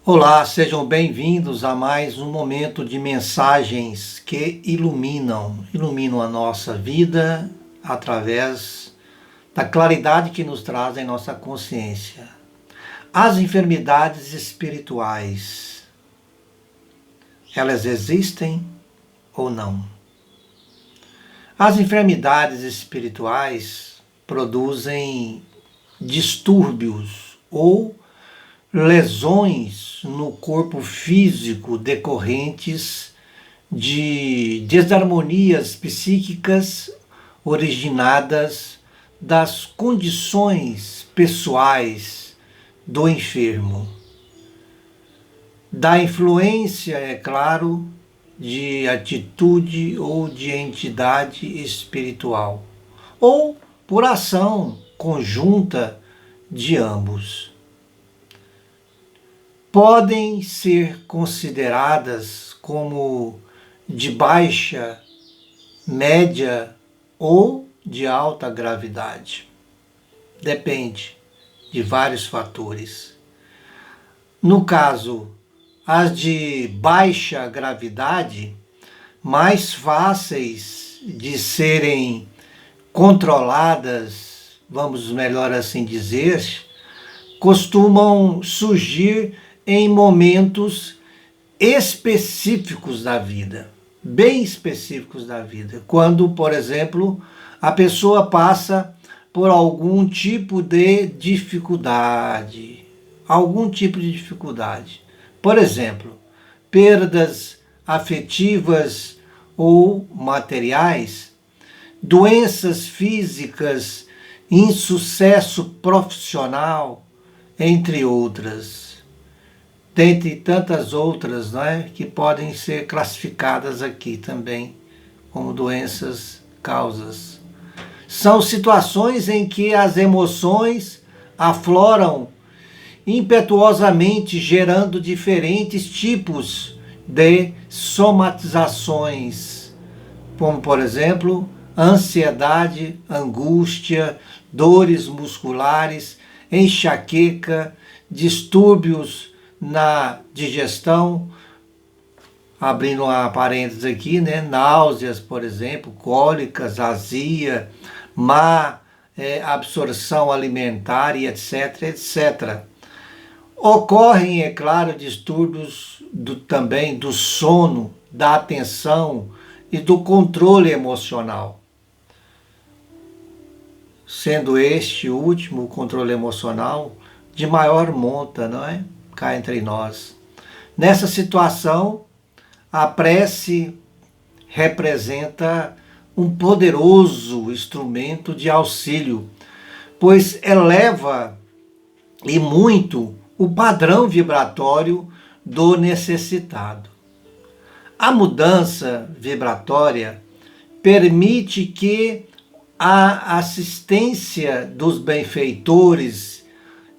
Olá, sejam bem-vindos a mais um momento de mensagens que iluminam a nossa vida através da claridade que nos traz em nossa consciência. As enfermidades espirituais, elas existem ou não? As enfermidades espirituais produzem distúrbios ou lesões no corpo físico decorrentes de desarmonias psíquicas originadas das condições pessoais do enfermo, da influência, é claro, de atitude ou de entidade espiritual, ou por ação conjunta de ambos. Podem ser consideradas como de baixa, média ou de alta gravidade. Depende de vários fatores. No caso, as de baixa gravidade, mais fáceis de serem controladas, vamos melhor assim dizer, costumam surgir em momentos específicos da vida, bem específicos da vida. Quando, por exemplo, a pessoa passa por algum tipo de dificuldade. Por exemplo, perdas afetivas ou materiais, doenças físicas, insucesso profissional, entre outras. Dentre tantas outras, não é, que podem ser classificadas aqui também como doenças causas. São situações em que as emoções afloram impetuosamente, gerando diferentes tipos de somatizações, como, por exemplo, ansiedade, angústia, dores musculares, enxaqueca, distúrbios na digestão, abrindo uma parênteses aqui, né? Náuseas, por exemplo, cólicas, azia, má absorção alimentar e etc, etc. Ocorrem, é claro, distúrbios também do sono, da atenção e do controle emocional. Sendo este último, o controle emocional, de maior monta, não é? Cá entre nós. Nessa situação, a prece representa um poderoso instrumento de auxílio, pois eleva e muito o padrão vibratório do necessitado. A mudança vibratória permite que a assistência dos benfeitores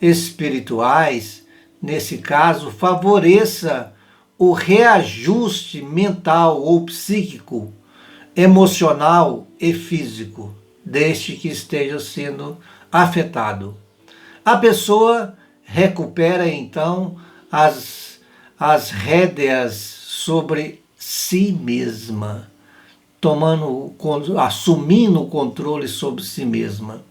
espirituais, nesse caso, favoreça o reajuste mental ou psíquico, emocional e físico deste que esteja sendo afetado. A pessoa recupera então as rédeas sobre si mesma, assumindo o controle sobre si mesma,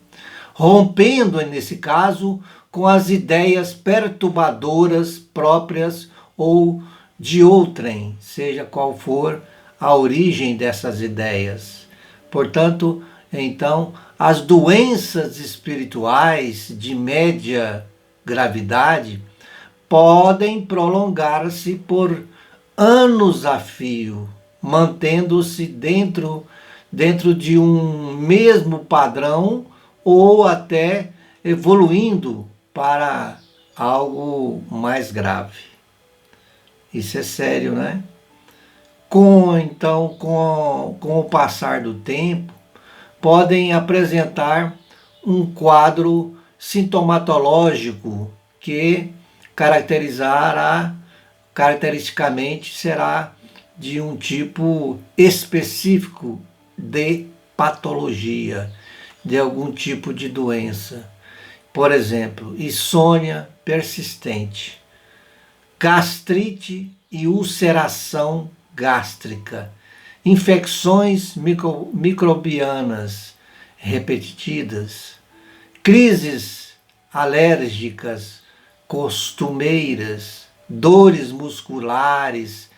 rompendo, nesse caso, com as ideias perturbadoras próprias ou de outrem, seja qual for a origem dessas ideias. Portanto, então, as doenças espirituais de média gravidade podem prolongar-se por anos a fio, mantendo-se dentro de um mesmo padrão ou até evoluindo para algo mais grave. Isso é sério, né? Com o passar do tempo, podem apresentar um quadro sintomatológico que caracteristicamente será de um tipo específico de patologia, de algum tipo de doença. Por exemplo, insônia persistente, gastrite e ulceração gástrica, infecções microbianas repetidas, crises alérgicas costumeiras, dores musculares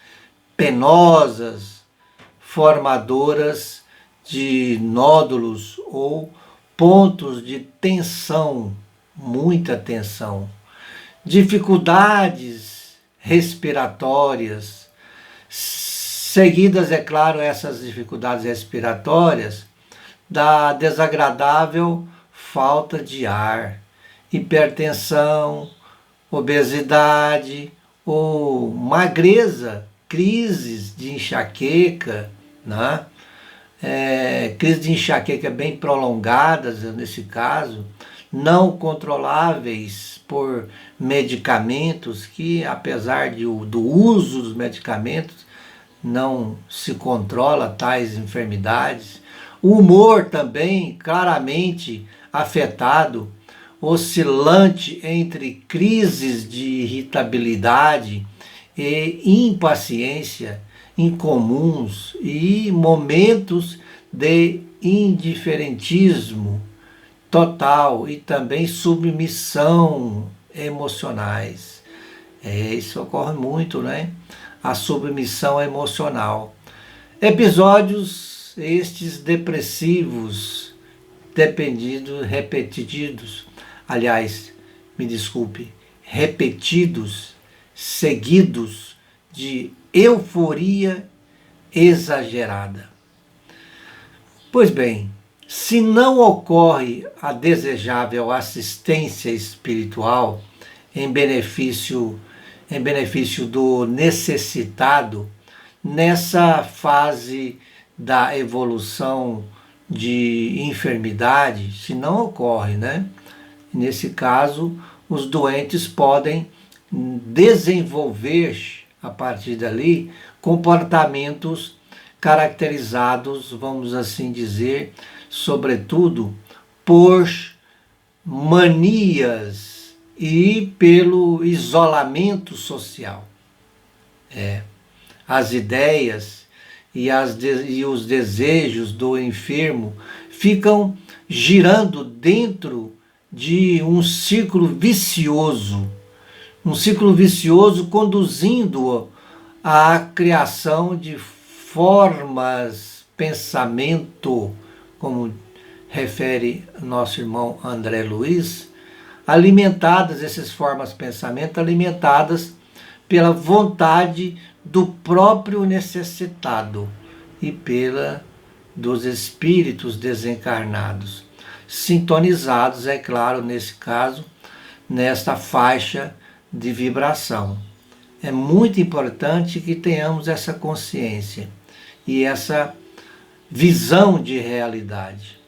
penosas, formadoras de nódulos ou pontos de tensão, muita tensão, dificuldades respiratórias, seguidas, é claro, essas dificuldades respiratórias, da desagradável falta de ar, hipertensão, obesidade ou magreza, crises de enxaqueca, né? Crises de enxaqueca bem prolongadas, nesse caso, não controláveis por medicamentos, que apesar do uso dos medicamentos, não se controla tais enfermidades. O humor também claramente afetado, oscilante entre crises de irritabilidade e impaciência incomuns e momentos de indiferentismo total e também submissão emocionais. Isso ocorre muito, né? A submissão emocional. Episódios estes depressivos, repetidos, repetidos, seguidos de euforia exagerada. Pois bem, se não ocorre a desejável assistência espiritual em benefício do necessitado, nessa fase da evolução de enfermidade, se não ocorre, né? Nesse caso, os doentes podem desenvolver, a partir dali, comportamentos caracterizados, vamos assim dizer, sobretudo por manias e pelo isolamento social. As ideias e os desejos do enfermo ficam girando dentro de um ciclo vicioso conduzindo-o à criação de formas pensamento, como refere nosso irmão André Luiz, essas formas pensamento alimentadas pela vontade do próprio necessitado e dos espíritos desencarnados, sintonizados, é claro, nesse caso, nesta faixa de vibração. É muito importante que tenhamos essa consciência e essa visão de realidade.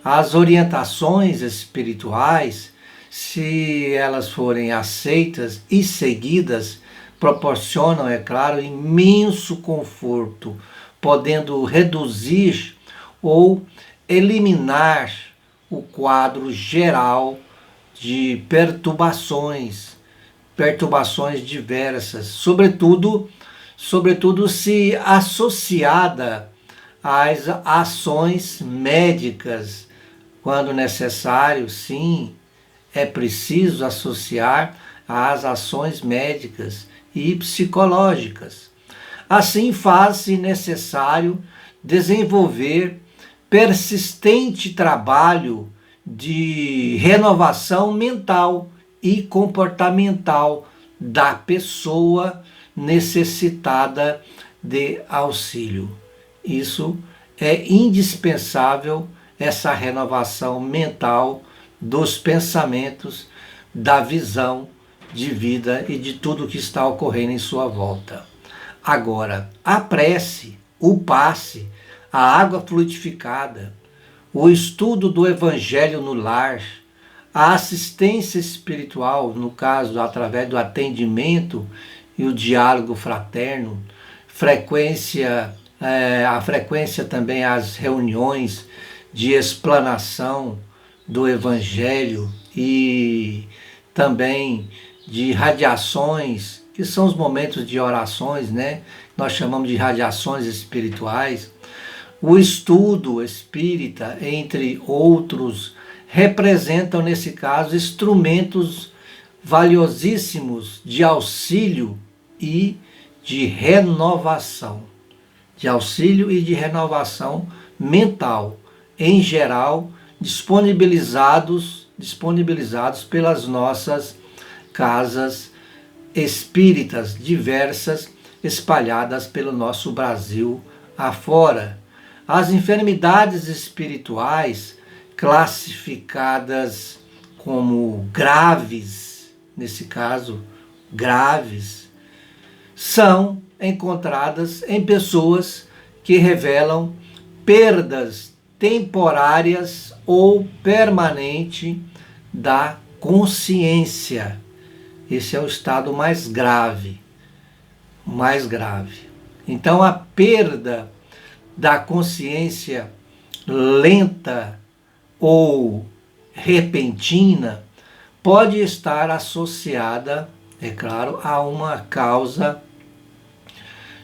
As orientações espirituais, se elas forem aceitas e seguidas, proporcionam, é claro, imenso conforto, podendo reduzir ou eliminar o quadro geral de perturbações diversas, sobretudo se associada às ações médicas, quando necessário, sim, é preciso associar às ações médicas e psicológicas. Assim, faz-se necessário desenvolver persistente trabalho de renovação mental e comportamental da pessoa necessitada de auxílio. Isso é indispensável, essa renovação mental dos pensamentos, da visão de vida e de tudo que está ocorrendo em sua volta. Agora, a prece, o passe, a água fluidificada, o estudo do Evangelho no lar, a assistência espiritual, no caso, através do atendimento e o diálogo fraterno, a frequência também às reuniões de explanação do Evangelho e também de radiações que são os momentos de orações, né? Nós chamamos de radiações espirituais. O estudo espírita, entre outros, representam, nesse caso, instrumentos valiosíssimos de auxílio e de renovação. De auxílio e de renovação mental, em geral, disponibilizados pelas nossas casas espíritas diversas, espalhadas pelo nosso Brasil afora. As enfermidades espirituais, classificadas como graves, nesse caso, graves, são encontradas em pessoas que revelam perdas temporárias ou permanente da consciência. Esse é o estado mais grave, mais grave. Então, a perda da consciência lenta ou repentina pode estar associada, é claro, a uma causa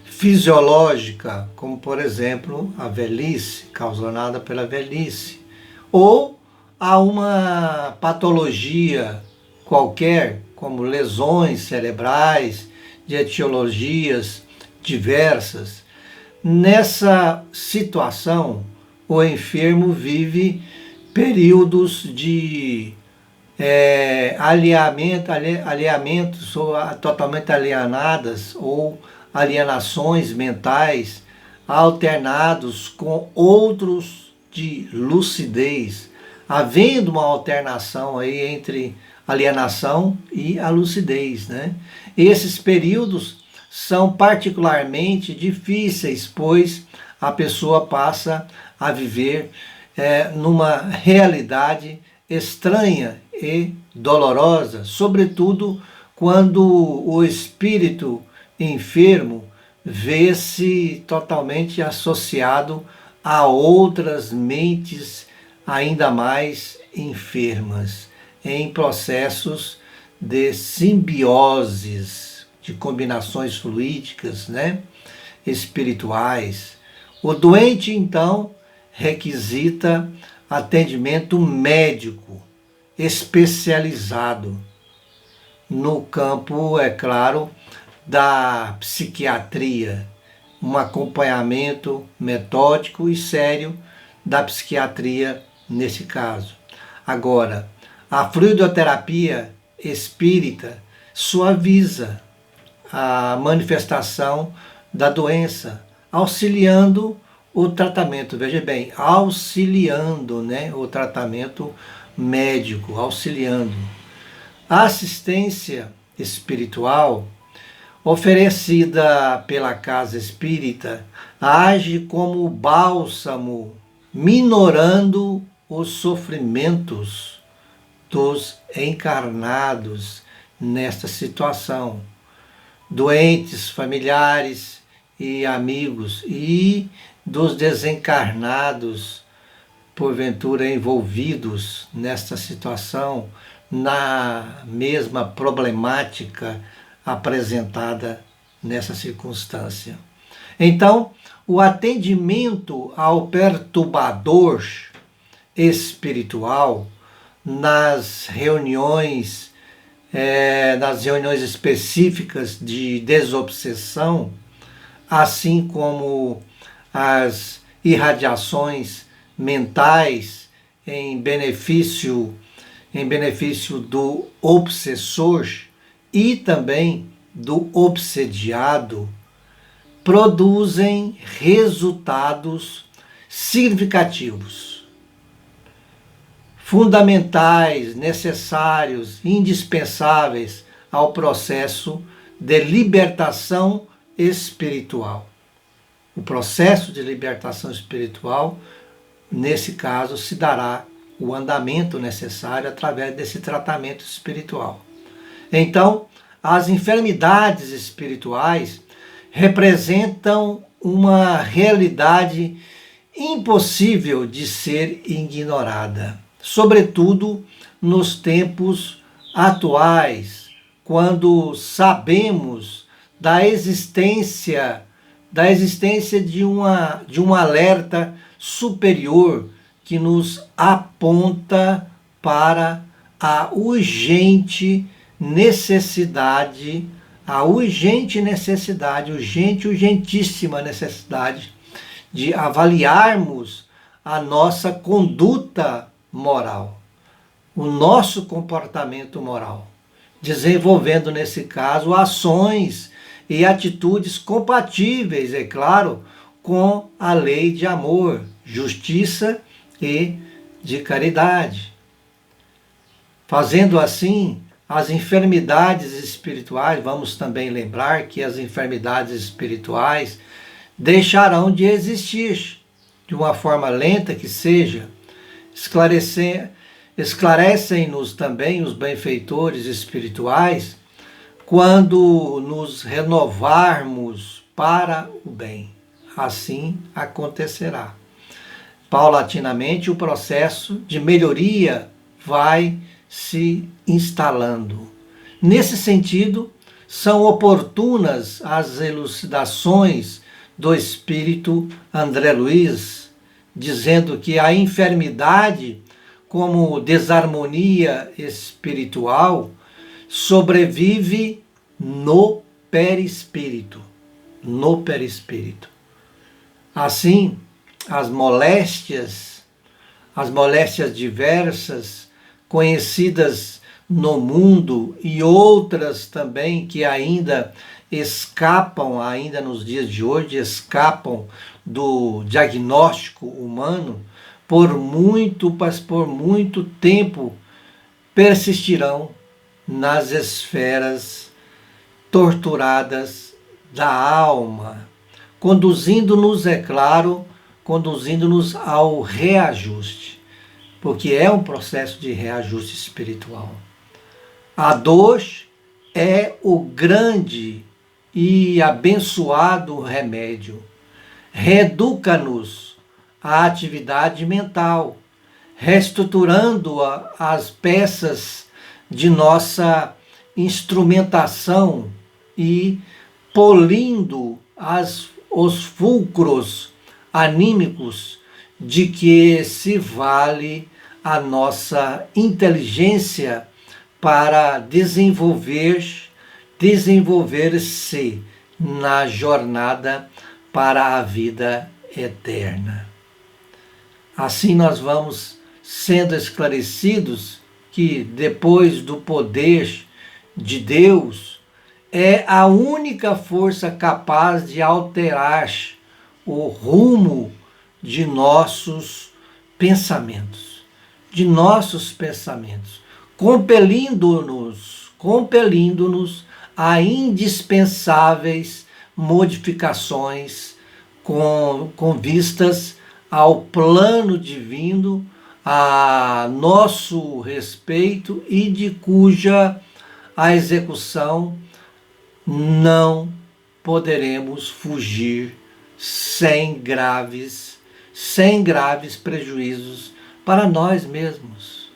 fisiológica, como por exemplo a velhice, causada pela velhice, ou a uma patologia qualquer, como lesões cerebrais, de etiologias diversas. Nessa situação, o enfermo vive períodos de alheamentos ou totalmente alienadas ou alienações mentais, alternados com outros de lucidez, havendo uma alternação aí entre alienação e a lucidez, né? Esses períodos são particularmente difíceis, pois a pessoa passa a viver numa realidade estranha e dolorosa, sobretudo quando o espírito enfermo vê-se totalmente associado a outras mentes ainda mais enfermas, em processos de simbioses, de combinações fluídicas, né, espirituais. O doente, então, requisita atendimento médico especializado no campo, é claro, da psiquiatria, um acompanhamento metódico e sério da psiquiatria nesse caso. Agora, a fluidoterapia espírita suaviza a manifestação da doença, auxiliando o tratamento, veja bem, auxiliando, né, o tratamento médico, auxiliando. A assistência espiritual oferecida pela casa espírita age como bálsamo, minorando os sofrimentos dos encarnados nesta situação, doentes, familiares e amigos, e dos desencarnados, porventura envolvidos nesta situação, na mesma problemática apresentada nessa circunstância. Então, o atendimento ao perturbador espiritual nas reuniões específicas de desobsessão, assim como as irradiações mentais em benefício do obsessor e também do obsediado, produzem resultados significativos, fundamentais, necessários, indispensáveis ao processo de libertação espiritual. O processo de libertação espiritual, nesse caso, se dará o andamento necessário através desse tratamento espiritual. Então, as enfermidades espirituais representam uma realidade impossível de ser ignorada, sobretudo nos tempos atuais, quando sabemos da existência de um alerta superior que nos aponta para a urgentíssima necessidade de avaliarmos a nossa conduta moral, o nosso comportamento moral, desenvolvendo, nesse caso, ações e atitudes compatíveis, é claro, com a lei de amor, justiça e de caridade. Fazendo assim, as enfermidades espirituais, vamos também lembrar que as enfermidades espirituais deixarão de existir, de uma forma lenta que seja. Esclarecem-nos também os benfeitores espirituais quando nos renovarmos para o bem. Assim acontecerá. Paulatinamente, o processo de melhoria vai se instalando. Nesse sentido, são oportunas as elucidações do espírito André Luiz, dizendo que a enfermidade, como desarmonia espiritual, sobrevive no perispírito. Assim, as moléstias diversas conhecidas no mundo e outras também que ainda nos dias de hoje, escapam do diagnóstico humano, por muito tempo persistirão nas esferas torturadas da alma, conduzindo-nos, é claro, ao reajuste, porque é um processo de reajuste espiritual. A dor é o grande e abençoado remédio. Reeduca-nos à atividade mental, reestruturando as peças de nossa instrumentação e polindo os fulcros anímicos de que se vale a nossa inteligência para desenvolver-se na jornada para a vida eterna. Assim nós vamos sendo esclarecidos que depois do poder de Deus é a única força capaz de alterar o rumo de nossos pensamentos, compelindo-nos a indispensáveis modificações com vistas ao plano divino, a nosso respeito e de cuja a execução não poderemos fugir sem graves prejuízos para nós mesmos.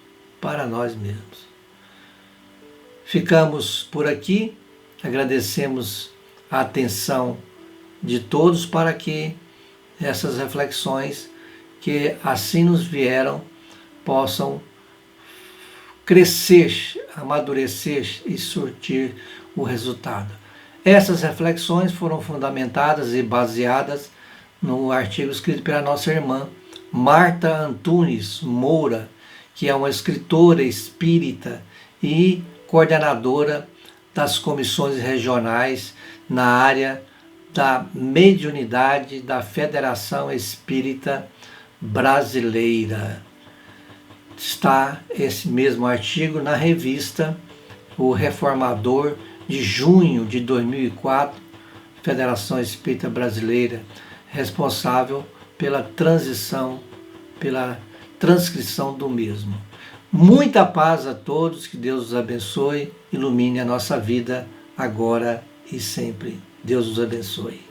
Ficamos por aqui, agradecemos a atenção de todos para que essas reflexões que assim nos vieram possam crescer, amadurecer e surtir o resultado. Essas reflexões foram fundamentadas e baseadas no artigo escrito pela nossa irmã Marta Antunes Moura, que é uma escritora espírita e coordenadora das comissões regionais na área da mediunidade da Federação Espírita Brasileira. Está esse mesmo artigo na revista O Reformador, de junho de 2004, Federação Espírita Brasileira, responsável pela transcrição do mesmo. Muita paz a todos, que Deus os abençoe, ilumine a nossa vida agora e sempre. Deus os abençoe.